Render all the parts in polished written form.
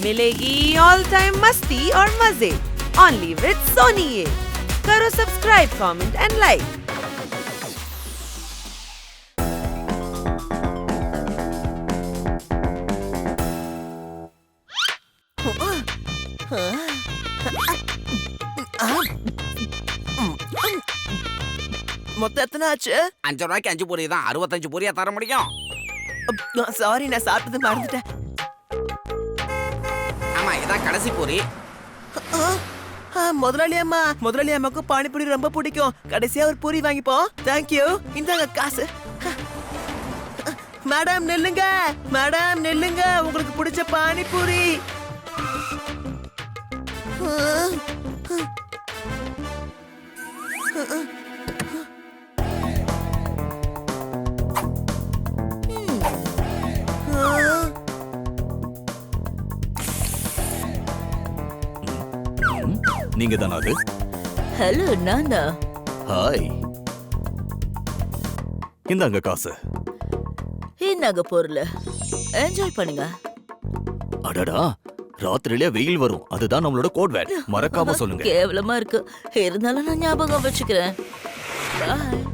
मिलेगी all time मस्ती और मजे ओनली विद सोनी ये। करो सब्सक्राइब, कमेंट एंड लाइक। மொத்தம் எத்தனை ஆச்சு? 5 ரூபாய்க்கு 5 பூரி தான். 65 பூரியா தர முடியும்? சாரி, நான் சாப்பிட்டது மறந்துட்டேன். ஆமா, இதான் கடைசி பூரி. முதலாளி அம்மாக்கு பானிபூரி ரொம்ப பிடிக்கும். கடைசியா ஒரு பூரி வாங்கிப்போம். தேங்க்யூ. இந்தாங்க காசு. மேடம் நில்லுங்க, மேடம் நில்லுங்க, உங்களுக்கு பிடிச்ச பானிபூரி. நீங்க தானா அது? ஹலோ, நான் தான். ஹாய், இந்தாங்க காசு. இந்தாங்க பொருள், என்ஜாய் பண்ணுங்க. அடடா, ராத்திரியிலே வெயில் வரும், அதுதான் நம்மளோட கோட் வேர்ட். மறக்காம சொல்லுங்க. கேவலமா இருக்கு, இருந்தாலும் நான் ஞாபகம் வச்சுக்கிறேன். பாய்.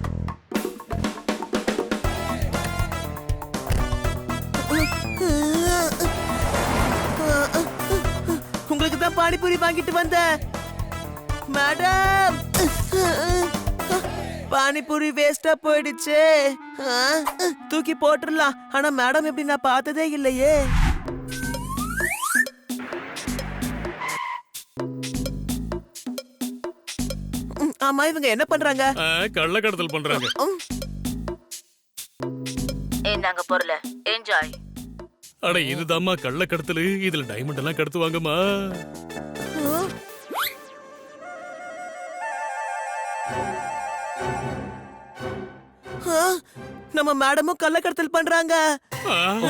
உங்களுக்கு தான் பானிபூரி வாங்கிட்டு வந்தேன். மேடம், பானிபூரி வேஸ்டா போயிடுச்சு. தூக்கி போட்டுடலாம். ஆனா மேடம் எப்படி நான் பார்த்ததே இல்லையே. ஆமா, இவங்க என்ன பண்றாங்க? கள்ளக்கடத்தல் பண்றாங்க. இந்தாங்க பொருள், என்ஜாய். அட, இதுதாம்மா கள்ளக்கடத்தல். இதுல டைமண்ட் எல்லாம் கடத்துவாங்கம்மா. நம்ம மேடமும் கள்ளக்கடத்தல் பண்றாங்க.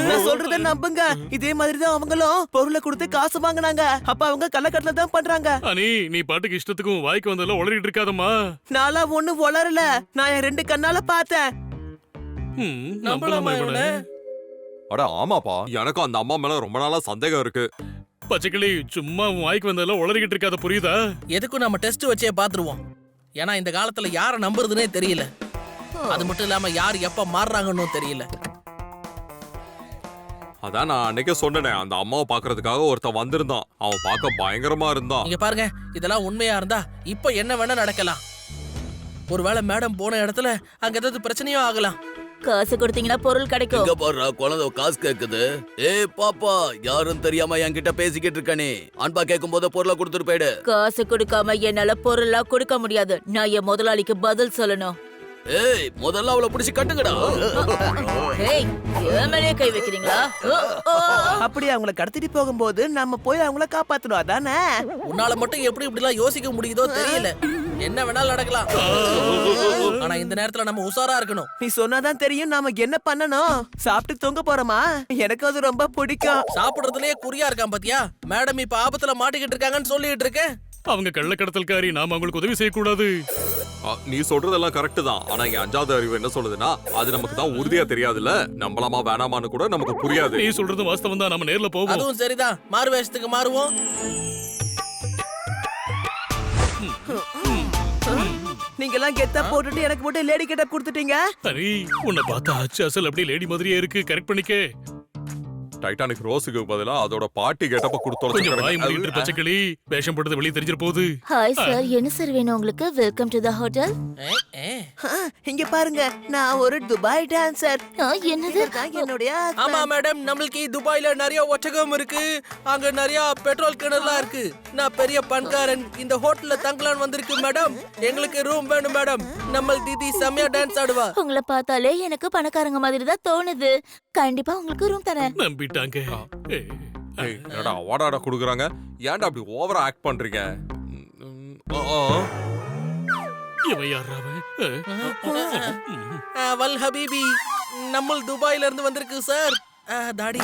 நான் சொல்றத நம்புங்க. இதே மாதிரி தான் அவங்களும் பொருளை கொடுத்து காசு வாங்குனாங்க. அப்ப அவங்க கள்ளக்கடத்தல் தான் பண்றாங்க. அனி, நீ பாட்டுக்கு இஷ்டத்துக்கும் வாய்க்கு வந்ததுல உளறிட்டு இருக்காதம்மா. நாளா ஒண்ணு வளரல. நான் என் 2 கண்ணால பார்த்தேன். நம்பலாமா இவனை? அட ஆமாப்பா, எனக்கும் அந்த அம்மா மேல ரொம்ப நாளா சந்தேகம் இருக்கு. பச்சைக்கிளி, சும்மா வாய்க்கு வந்ததுல உளறிக்கிட்டு இருக்காத, புரியுதா? எதுக்கும் நம்ம டெஸ்ட் வச்சே பாத்துருவோம். ஏன்னா இந்த காலத்துல யார நம்புறதுனே தெரியல. அது மட்டும் இல்லாம யார் எப்ப மாறுறாங்கன்னு தெரியல. அதான் நான் அன்னைக்கே சொன்னேனே, அந்த அம்மாவை பாக்குறதுக்காக ஒருத்தன் வந்திருந்தான். அவன் பார்க்க பயங்கரமா இருந்தான். இங்க பாருங்க, இதெல்லாம் உண்மையா இருந்தா இப்ப என்ன வேணா நடக்கலாம். ஒருவேளை மேடம் போன இடத்துல அங்க ஏதாவது பிரச்சனையும் ஆகலாம். காசு கொடுத்தீங்கன்னா பொருள் கிடைக்கும். இங்க பாரு, குழந்தை காசு கேக்குது. ஏய் பாப்பா, யாரும் தெரியாம என்கிட்ட பேசிக்கிட்டு இருக்கானே. அன்பா கேட்கும் போது பொருளை கொடுத்துட்டு போயிடு. காசு கொடுக்காம என்னால பொருளா கொடுக்க முடியாது. நான் என் முதலாளிக்கு பதில் சொல்லணும். ஏய், முதல்ல அவளை பிடிச்சு கட்டுங்கடா. ஏய், என் மேலயே கை வைக்கிறீங்களா? அப்படி அவங்கள கடத்திட்டு போகும்போது நம்ம போய் அவங்கள காப்பாத்தணும். அதானே? உன்னால மட்டும் எப்படி இப்படி எல்லாம் யோசிக்க முடியுதோ தெரியல. என்ன வேணாலும் நடக்கலாம். ஆனா இந்த நேரத்துல நம்ம உஷாரா இருக்கணும். நீ சொன்னாதான் தெரியும் நாம என்ன பண்ணணும். சாப்பிட்டு தூங்க போறோமா? எனக்கு அது ரொம்ப பிடிக்கும். சாப்பிடுறதுலயே குறியா இருக்கான் பாத்தியா? மேடம் இப்ப ஆபத்துல மாட்டிக்கிட்டு இருக்காங்கன்னு சொல்லிட்டு இருக்கேன். அவங்க கள்ளக்கடத்தல்காரி, நாம அவங்களுக்கு உதவி செய்யக்கூடாது. நீ சொல்றதெல்லாம் கரெக்ட் தான். ஆனா இங்க 5வது அறிவு என்ன சொல்லுதுன்னா, அது நமக்கு தான் உறுதியா தெரியாதுல்ல. நம்பலாமா வேணாமான்னு கூட நமக்கு புரியாது. நீ சொல்றது வாஸ்தவம் தான். நம்ம நேர்ல போவோம். அதுவும் சரிதான். மாறு வேஷத்துக்கு மாறுவோம். நீங்க எல்லாம் கெத்தா போட்டுட்டு எனக்கு மட்டும் லேடி கெட்டப் கொடுத்துட்டீங்க. சரி, உன்னை பார்த்தா அச்சு அசல் அப்படியே லேடி மாதிரியே இருக்கு. கரெக்ட் பண்ணிக்க. டைட்டானிக் ரோஸுக்கு பதிலா அதோட பாட்டி கெட்டப்ப கொஞ்சம் வாய் மூடிட்டு கொடுத்தோம். பச்சைக்கிளி, வேஷம் போடுறது வெளியே தெரிஞ்சிட போகுது. ஹாய் சார், என்ன சார் வேணும் உங்களுக்கு? Welcome to the hotel. இங்க பாருங்க, நான் ஒரு துபாய் டான்சர். என்னது? என்னுடைய ஆமா மேடம், நம்மளுக்கு துபாயில நிறைய ஒட்டகம் இருக்கு. அங்க நிறைய பெட்ரோல் கிணறுலாம் இருக்கு. நான் பெரிய பணக்காரன். இந்த ஹோட்டல்ல தங்கலான்னு வந்திருக்கு மேடம். எங்களுக்கு ரூம் வேணும் மேடம். நம்ம தீதி செமையா டான்ஸ் ஆடுவா. உங்களை பார்த்தாலே எனக்கு பணக்காரங்க மாதிரி தான் தோணுது. கண்டிப்பா உங்களுக்கு ரூம் தரேன். நம்பிட்டாங்க. என்னடா அவார்டா குடுக்குறாங்க? ஏன்டா அப்படி ஓவரா ஆக்ட் பண்றீங்க? இவன் யாரா அவன்? வல் ஹபீபி, நம்ம துபாயில இருந்து வந்திருக்கு சார். தாடி.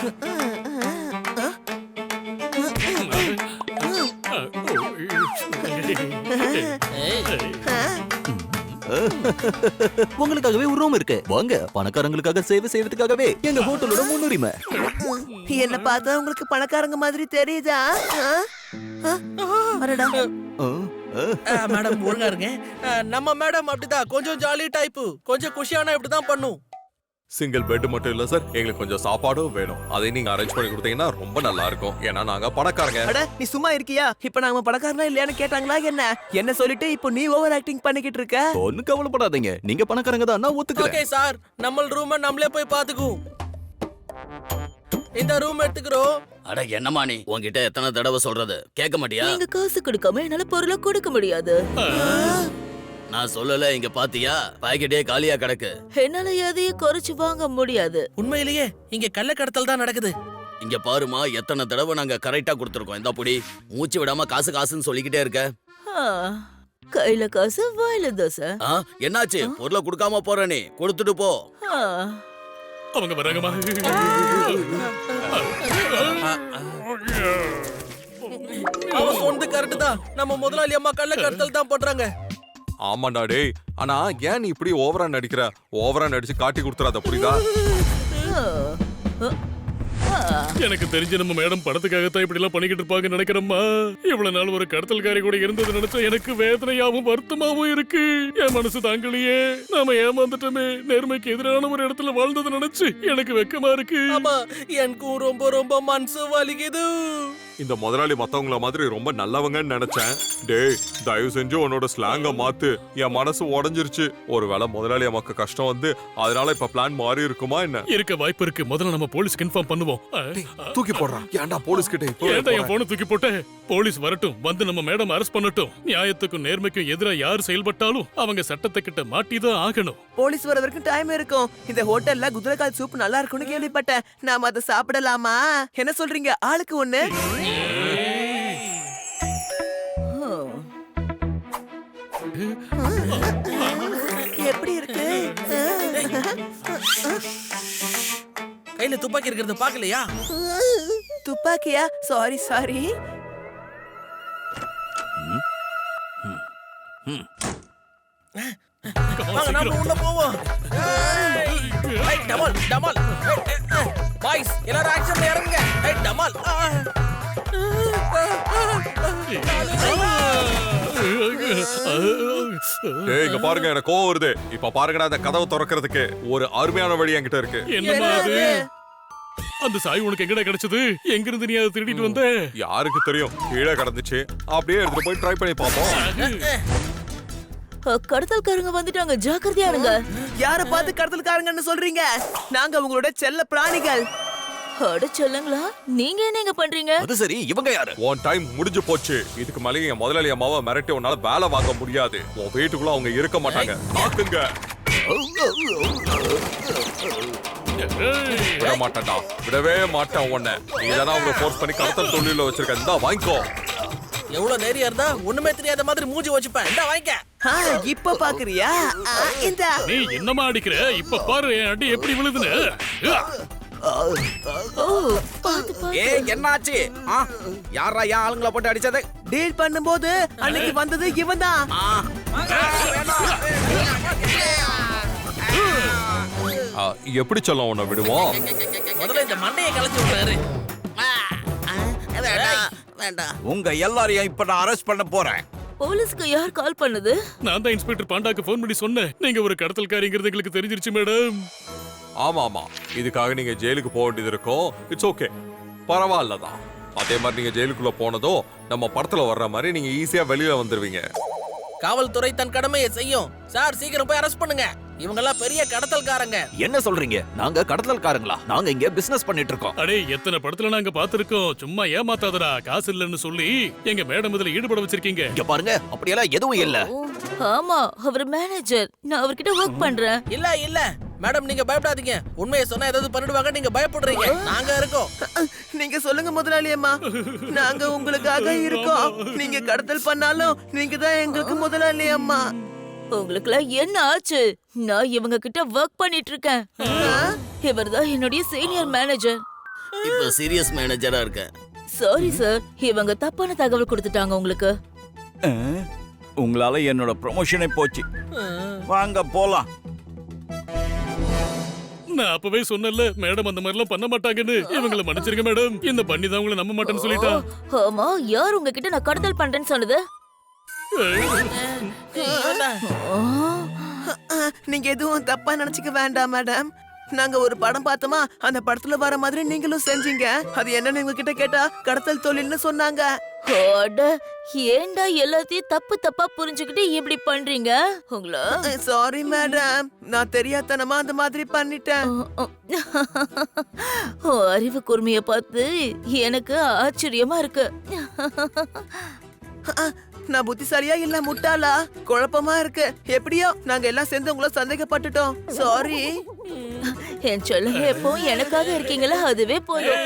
உங்களுக்காகவே ஒரு ரூம் இருக்கு. வாங்க, பணக்காரங்களுக்காக சேவை செய்யறதுக்காகவே எங்க ஹோட்டலோட முன்னுரிமை. என்ன பார்த்தா உங்களுக்கு பணக்காரங்க மாதிரி தெரியுதா? அடடா. மேடம் ஒழுங்கா இருங்க. நம்ம மேடம் அப்படிதான் கொஞ்சம் ஜாலி டைப்பு, கொஞ்சம் குஷியானா இப்படிதான் பண்ணும். சிங்கிள் பெட் மட்டும் இல்ல சார், எங்களுக்கு கொஞ்சம் சாப்பாடும் வேணும். அதை நீங்க அரேஞ்ச் பண்ணி கொடுத்தீங்கன்னா ரொம்ப நல்லா இருக்கும். ஏன்னா நாங்க பணக்காரங்க. அட நீ சும்மா இருக்கியா? இப்ப நாம பணக்காரனா இல்லையான்னு கேட்டாங்களா என்ன சொல்லிட்டு இப்போ நீ ஓவர் ஆக்டிங் பண்ணிக்கிட்டு இருக்க? ஒன்னும் கவலைப்படாதீங்க, நீங்க பணக்காரங்க தான், நான் ஒத்துக்கிறேன். ஓகே சார், நம்ம ரூமை நம்மளே போய் பாத்துக்குவோம். இந்த ரூம் எடுத்துக்கிறோம். அட என்னம்மா நீ, உன்கிட்ட எத்தனை தடவை சொல்றது, கேட்க மாட்டியா? நீங்க காசு கொடுக்காம என்னால பொருளை கொடுக்க முடியாது. நான் சொல்லல, இங்க பாத்தியா பாக்கெட்டே காலியா கிடக்கு. என்னால எதையும் குறைச்சு வாங்க முடியாது. உண்மையிலேயே இங்க கள்ள கடத்தல் தான் நடக்குது. இங்க பாருமா, எத்தனை தடவை நாங்க கரெக்டா கொடுத்துருக்கோம். இந்த புடி, மூச்சு விடாம காசு காசுன்னு சொல்லிக்கிட்டே இருக்க. ஆ, கையில காசு வாயில தோசை. என்னாச்சு? பொருளை கொடுக்காம போற நீ, கொடுத்துட்டு போ. ஆ, அவங்க வராங்கம்மா. அவன் சொன்னது கரெக்ட் தான். நம்ம முதலாளி அம்மா கள்ள கடத்தல் தான் பண்றாங்க. ஆமாண்டா டேய். ஆனா ஏன் நீ இப்படி ஓவரா நடிக்கிற? ஓவரா நடிச்சு காட்டி கொடுத்துறாத, புரியுதா? எனக்கு தெரிஞ்ச நம்ம மேடம் படத்துக்காகத்தான் இப்படி எல்லாம் பண்ணிக்கிட்டு இருப்பாங்கன்னு நினைக்கிறேம்மா. இவ்வளவு நாள் ஒரு கடத்தல்காரி கூட இருந்தது நினைச்சா எனக்கு வேதனையாவும் வருத்தமாவும் இருக்கு. என் மனசு தாங்கலையே. நாம ஏமாந்துட்டோமே. நேர்மைக்கு எதிரான ஒரு இடத்துல வாழ்ந்தது நினைச்சு எனக்கு வெக்கமா இருக்கு. ஆமா, எனக்கும் ரொம்ப ரொம்ப மனசு வலிக்குது. இந்த முதலாளி மத்தவங்கள மாதிரி ரொம்ப நல்லவங்கன்னு நினைச்சேன். டேய், தயவு செஞ்சு உன்னோட ஸ்லாங்க மாத்து. என் மனசு உடைஞ்சிருச்சு. ஒருவேளை முதலாளி அம்மாக்கு கஷ்டம் வந்து அதனால இப்ப பிளான் மாறி இருக்குமா என்ன? இருக்க வாய்ப்பு இருக்கு. முதல்ல நம்ம போலீஸ்க்கு இன்ஃபார்ம் பண்ணுவோம். தூக்கி போடுறான். ஏன்டா போலீஸ் கிட்ட இப்போ ஏன்டா என் போனை தூக்கி போட்ட? போலீஸ் வரட்டும், வந்து நம்ம மேடம் அரெஸ்ட் பண்ணட்டும். நியாயத்துக்கும் நேர்மைக்கும் எதிரா யார் செயல்பட்டாலும் அவங்க சட்டத்தை கிட்ட மாட்டிதான் ஆகணும். போலீஸ் வர வரைக்கும் டைம் இருக்கும். இந்த ஹோட்டல்ல குதிரைக்கால் சூப் நல்லா இருக்கும்னு கேள்விப்பட்டேன். நாம அதை சாப்பிடலாமா? என்ன சொல்றீங்க? ஆளுக்கு ஒண்ணு. எப்படி இருக்கு? கையில துப்பாக்கி இருக்கிறத பாக்கலையா? துப்பாக்கியா? Sorry sorry. வாங்க நாம உள்ள போவோம். ஏய் டமால் டமால். பாய்ஸ் எல்லாரும் ஆக்ஷன்ல இறங்குங்க. ஏய் டமால். டேய், இங்க பாருங்க, எனக்கு கோவம் வருது. இப்ப பாருங்கடா, அந்த கதவை திறக்கிறதுக்கு ஒரு அருமையான வழி என்கிட்ட இருக்கு. என்னமா அது? அந்த சாய் உனக்கு எங்கடா கிடைச்சது? எங்க இருந்து நீ அதை திருடிட்டு வந்த? யாருக்கு தெரியும்? கீழே கிடந்துச்சு. அப்படியே எடுத்துட்டு போய் ட்ரை பண்ணி பாப்போம். கடத்தல்காரங்க வந்துட்டாங்க, ஜாக்கிரதையா இருங்க. யார பார்த்து கடத்தல்காரங்கன்னு சொல்றீங்க? நாங்க உங்களோட செல்ல பிராணிகள். அட சொல்லுங்களா, நீங்க என்ன இங்க பண்றீங்க? அது சரி, இவங்க யாரு? உன் டைம் முடிஞ்சு போச்சு. இதுக்கு மேலே என் முதலாளி அம்மாவை மிரட்டி உன்னால வேலை வாங்க முடியாது. உன் வீட்டுக்குள்ள அவங்க இருக்க மாட்டாங்க. தாக்குங்க. விட மாட்டேன்டா, விடவே மாட்டேன் உன்னை. நீதானா அவங்க ஃபோர்ஸ் பண்ணி கடத்தல் தொழில வச்சிருக்க. இந்தா வாங்கிக்கோ. எவ்வளவு நேரியா இருந்தா ஒண்ணுமே தெரியாத மாதிரி மூஞ்சி வச்சுப்பேன். இந்தா வாங்கிக்க. இப்ப பாக்குறியா? இந்த நீ என்னமா அடிக்கிற? இப்ப பாரு என் அடி எப்படி விழுதுன்னு. என்னாச்சு? யாரா என் ஆளுங்களை போட்டு அடிச்சது? டீல் பண்ணும்போது அன்னைக்கு வந்தது இவன் தான். எப்படி சொல்ல உன்னை விடுவோம்? முதல்ல இந்த மண்டையை கலைச்சு விட்டாரு. உங்க எல்லாரையும் இப்ப நான் அரெஸ்ட் பண்ண போறேன். போலீஸ்க்கு யார் கால் பண்ணது? நான் தான் இன்ஸ்பெக்டர் பாண்டாக்கு ஃபோன் பண்ணி சொன்னேன். நீங்க ஒரு கடத்தல்காரிங்கிறது எங்களுக்கு தெரிஞ்சிருச்சு மேடம். ஆமா ஆமா, இதுக்காக நீங்க ஜெயிலுக்கு போக வேண்டியது இருக்கும். இட்ஸ் ஓகே, பரவாயில்லதான். அதே மாதிரி நீங்க ஜெயிலுக்குள்ள போனதோ நம்ம படத்துல வர்ற மாதிரி நீங்க ஈஸியா வெளியில வந்துருவீங்க. காவல்துறை தன் கடமையை செய்யும். சார் சீக்கிரம் போய் அரெஸ்ட் பண்ணுங்க. இவங்க எல்லாம் பெரிய கடத்தல்காரங்க. என்ன சொல்றீங்க? நாங்க கடத்தல்காரங்களா? நாங்க இங்க பிசினஸ் பண்ணிட்டு இருக்கோம். அடே, எத்தனை படத்துல நாங்க பாத்துருக்கோம். சும்மா ஏமாத்தாதடா. காசு இல்லன்னு சொல்லி எங்க மேடம் இதுல ஈடுபட வச்சிருக்கீங்க. இங்க பாருங்க, அப்படியெல்லாம் எதுவும் இல்ல. ஆமா, அவர் மேனேஜர். நான் அவர்கிட்ட ஒர்க் பண்றேன். இல்ல இல்ல மேடம், நீங்க பயப்படாதீங்க. உண்மையை சொன்னா ஏதாவது பண்ணிடுவாங்க. நீங்க பயப்படுறீங்க. நாங்க இருக்கோம். நீங்க சொல்லுங்க முதலாளி அம்மா, நாங்க உங்களுக்காக இருக்கோம். நீங்க கடத்தல் பண்ணாலும் நீங்க தான் எங்களுக்கு முதலாளி அம்மா. உங்களுக்குலாம் என்ன ஆச்சு? நான் இவங்க கிட்ட ஒர்க் பண்ணிட்டு இருக்கேன். இவர்தான் என்னுடைய சீனியர் மேனேஜர். இப்ப சீரியஸ் மேனேஜரா இருக்கேன். சாரி சார், இவங்க தப்பான தகவல் கொடுத்துட்டாங்க உங்களுக்கு. உங்களால என்னோட ப்ரொமோஷனே போச்சு. வாங்க போலாம். நான் அப்பவே சொன்னேன்ல மேடம் அந்த மாதிரி எல்லாம் பண்ண மாட்டாங்கன்னு. இவங்களை மன்னிச்சிருங்க மேடம். இந்த பண்ணி தான் உங்களை நம்ப மாட்டேன்னு சொல்லிட்டா. ஆமா, யார் உங்ககிட்ட நான் கடத்தல் பண்றேன்னு சொன்னது? நீங்க எதுவும் தப்பா நினைச்சுக்க வேண்டாம் மேடம். நாங்க ஒரு படம் பார்த்தோமா, அந்த படத்துல வர மாதிரி நீங்களும் செஞ்சீங்க. அது என்னன்னு உங்ககிட்ட கேட்டா கடத்தல் தொழில்னு சொன்னாங்க. அட, ஏன்டா எல்லாத்தையும் தப்பு தப்பா புரிஞ்சுக்கிட்டு இப்படி பண்றீங்க? உங்களா சாரி மேடம், நான் தெரியாதனமா அந்த மாதிரி பண்ணிட்டேன். அறிவு கூர்மைய பார்த்து எனக்கு ஆச்சரியமா இருக்கு. நான் புத்திசாலியா இல்ல முட்டாளா? குழப்பமா இருக்கு. எப்படியோ நாங்க எல்லாம் சேர்ந்து உங்களை சந்தேகப்பட்டுட்டோம். சாரி. என் சொல்ல எப்போ எனக்காக இருக்கீங்களா, அதுவே போதும்.